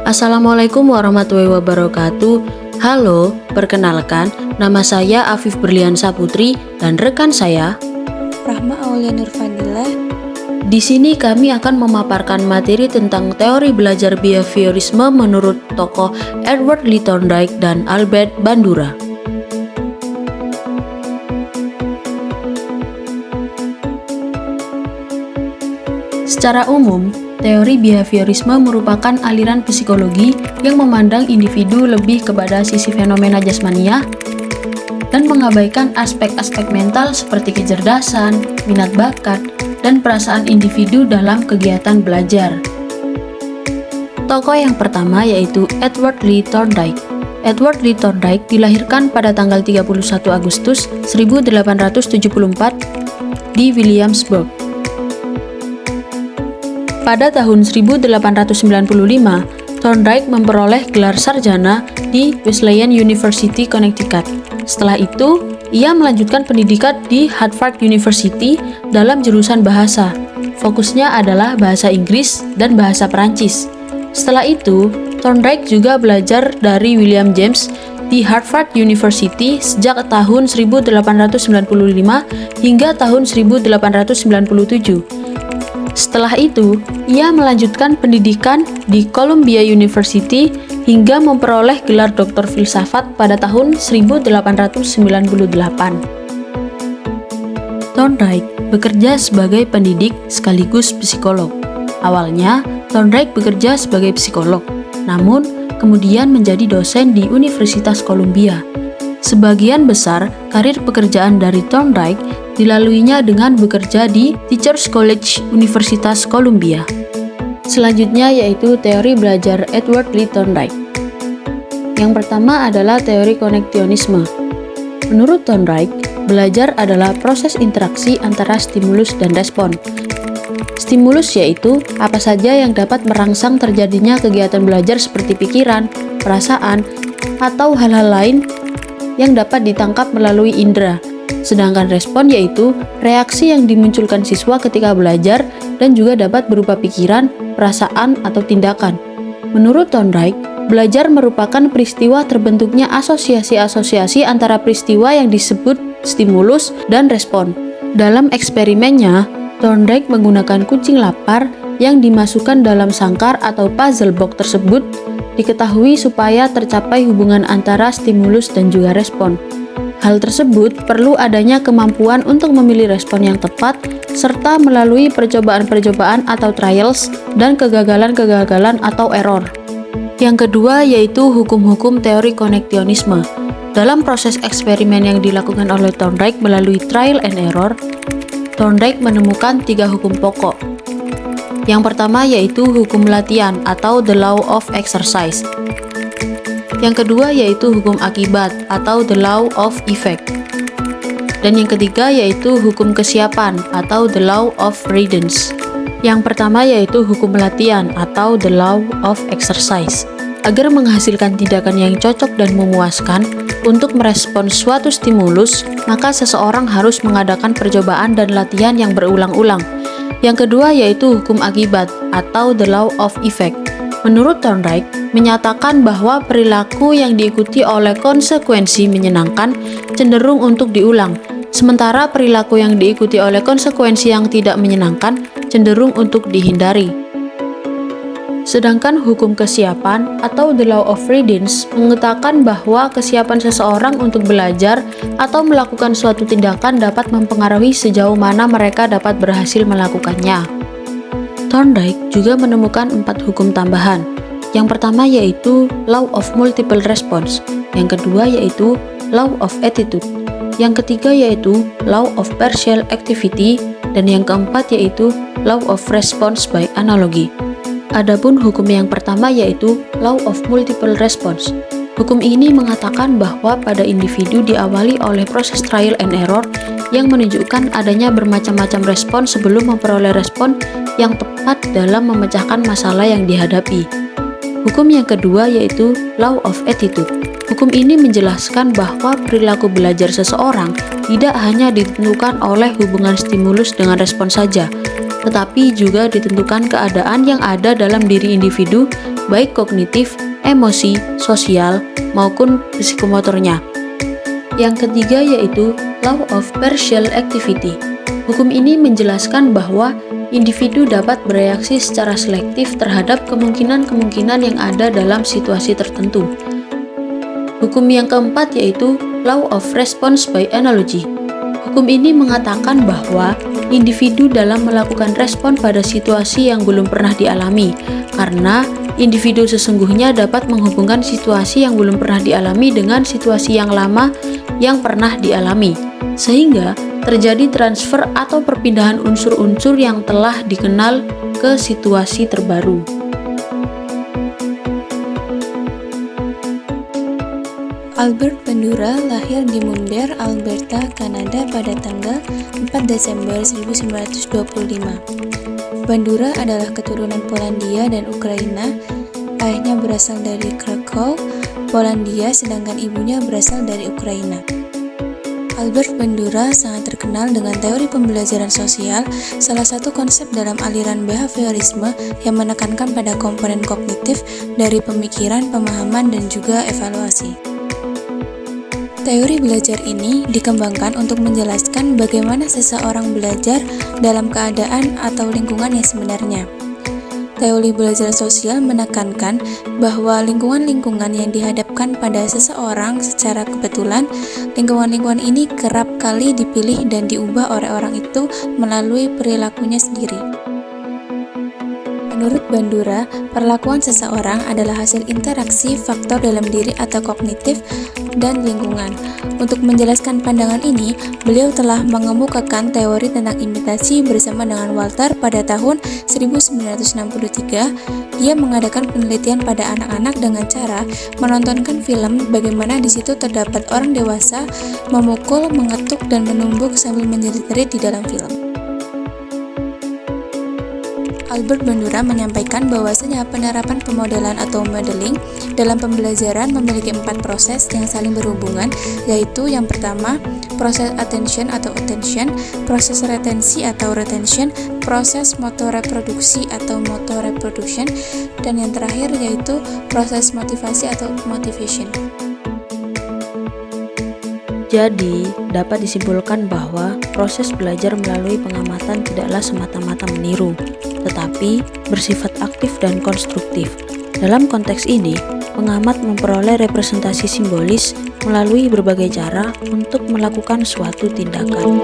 Assalamualaikum warahmatullahi wabarakatuh. Halo, perkenalkan, nama saya Afif Berliansa Putri dan rekan saya Rahma Aulia Nurfanila. Di sini kami akan memaparkan materi tentang teori belajar behaviorisme menurut tokoh Edward Lee Thorndike dan Albert Bandura. Secara umum, teori behaviorisme merupakan aliran psikologi yang memandang individu lebih kepada sisi fenomena jasmania dan mengabaikan aspek-aspek mental seperti kecerdasan, minat bakat, dan perasaan individu dalam kegiatan belajar. Tokoh yang pertama yaitu Edward Lee Thorndike. Edward Lee Thorndike dilahirkan pada tanggal 31 Agustus 1874 di Williamsburg. Pada tahun 1895, Thorndike memperoleh gelar sarjana di Wesleyan University, Connecticut. Setelah itu, ia melanjutkan pendidikan di Harvard University dalam jurusan bahasa. Fokusnya adalah bahasa Inggris dan bahasa Perancis. Setelah itu, Thorndike juga belajar dari William James di Harvard University sejak tahun 1895 hingga tahun 1897. Setelah itu, ia melanjutkan pendidikan di Columbia University hingga memperoleh gelar doktor filsafat pada tahun 1898. Thorndike bekerja sebagai pendidik sekaligus psikolog. Awalnya, Thorndike bekerja sebagai psikolog, namun kemudian menjadi dosen di Universitas Columbia. Sebagian besar karir pekerjaan dari Thorndike dilaluinya dengan bekerja di Teachers College Universitas Columbia. Selanjutnya yaitu teori belajar Edward Lee Thorndike. Yang pertama adalah teori koneksionisme. Menurut Thorndike, belajar adalah proses interaksi antara stimulus dan respon. Stimulus yaitu apa saja yang dapat merangsang terjadinya kegiatan belajar seperti pikiran, perasaan, atau hal-hal lain yang dapat ditangkap melalui indera. Sedangkan respon yaitu reaksi yang dimunculkan siswa ketika belajar dan juga dapat berupa pikiran, perasaan, atau tindakan. Menurut Thorndike, belajar merupakan peristiwa terbentuknya asosiasi-asosiasi antara peristiwa yang disebut stimulus dan respon. Dalam eksperimennya, Thorndike menggunakan kucing lapar yang dimasukkan dalam sangkar atau puzzle box tersebut diketahui supaya tercapai hubungan antara stimulus dan juga respon. Hal tersebut perlu adanya kemampuan untuk memilih respon yang tepat serta melalui percobaan-percobaan atau trials dan kegagalan-kegagalan atau error. Yang kedua yaitu hukum-hukum teori koneksionisme. Dalam proses eksperimen yang dilakukan oleh Thorndike melalui trial and error, Thorndike menemukan 3 hukum pokok. Yang pertama yaitu hukum latihan atau the law of exercise. Yang kedua yaitu hukum akibat atau the law of effect. Dan yang ketiga yaitu hukum kesiapan atau the law of readiness. Yang pertama yaitu hukum latihan atau the law of exercise. Agar menghasilkan tindakan yang cocok dan memuaskan untuk merespon suatu stimulus, maka seseorang harus mengadakan percobaan dan latihan yang berulang-ulang. Yang kedua yaitu hukum akibat atau the law of effect. Menurut Thorndike, menyatakan bahwa perilaku yang diikuti oleh konsekuensi menyenangkan cenderung untuk diulang, sementara perilaku yang diikuti oleh konsekuensi yang tidak menyenangkan cenderung untuk dihindari. Sedangkan hukum kesiapan atau the law of readiness mengatakan bahwa kesiapan seseorang untuk belajar atau melakukan suatu tindakan dapat mempengaruhi sejauh mana mereka dapat berhasil melakukannya. Thorndike juga menemukan 4 hukum tambahan. Yang pertama yaitu law of multiple response, yang kedua yaitu law of attitude, yang ketiga yaitu law of partial activity, dan yang keempat yaitu law of response by analogy. Adapun hukum yang pertama yaitu law of multiple response. Hukum ini mengatakan bahwa pada individu diawali oleh proses trial and error yang menunjukkan adanya bermacam-macam respon sebelum memperoleh respon yang tepat dalam memecahkan masalah yang dihadapi. Hukum yang kedua yaitu law of attitude. Hukum ini menjelaskan bahwa perilaku belajar seseorang tidak hanya ditentukan oleh hubungan stimulus dengan respon saja, tetapi juga ditentukan keadaan yang ada dalam diri individu baik kognitif, emosi, sosial, maupun psikomotornya. Yang ketiga yaitu Law of Partial Activity. Hukum ini menjelaskan bahwa individu dapat bereaksi secara selektif terhadap kemungkinan-kemungkinan yang ada dalam situasi tertentu. Hukum yang keempat yaitu Law of Response by Analogy. Hukum ini mengatakan bahwa individu dalam melakukan respon pada situasi yang belum pernah dialami, karena individu sesungguhnya dapat menghubungkan situasi yang belum pernah dialami dengan situasi yang lama yang pernah dialami, sehingga terjadi transfer atau perpindahan unsur-unsur yang telah dikenal ke situasi terbaru. Albert Bandura lahir di Mundare, Alberta, Kanada pada tanggal 4 Desember 1925. Bandura adalah keturunan Polandia dan Ukraina. Ayahnya berasal dari Krakow, Polandia, sedangkan ibunya berasal dari Ukraina. Albert Bandura sangat terkenal dengan teori pembelajaran sosial, salah satu konsep dalam aliran behaviorisme yang menekankan pada komponen kognitif dari pemikiran, pemahaman, dan juga evaluasi. Teori belajar ini dikembangkan untuk menjelaskan bagaimana seseorang belajar dalam keadaan atau lingkungan yang sebenarnya. Teori belajar sosial menekankan bahwa lingkungan-lingkungan yang dihadapkan pada seseorang secara kebetulan, lingkungan-lingkungan ini kerap kali dipilih dan diubah oleh orang itu melalui perilakunya sendiri. Menurut Bandura, perlakuan seseorang adalah hasil interaksi faktor dalam diri atau kognitif dan lingkungan. Untuk menjelaskan pandangan ini, beliau telah mengemukakan teori tentang imitasi bersama dengan Walter pada tahun 1963. Ia mengadakan penelitian pada anak-anak dengan cara menontonkan film bagaimana di situ terdapat orang dewasa memukul, mengetuk, dan menumbuk sambil menjerit-jerit di dalam film. Albert Bandura menyampaikan bahwasanya penerapan pemodelan atau modeling dalam pembelajaran memiliki 4 proses yang saling berhubungan, yaitu yang pertama, proses attention atau attention, proses retensi atau retention, proses motoreproduksi atau motoreproduction, dan yang terakhir yaitu proses motivasi atau motivation. Jadi, dapat disimpulkan bahwa proses belajar melalui pengamatan tidaklah semata-mata meniru, tetapi bersifat aktif dan konstruktif. Dalam konteks ini, pengamat memperoleh representasi simbolis melalui berbagai cara untuk melakukan suatu tindakan.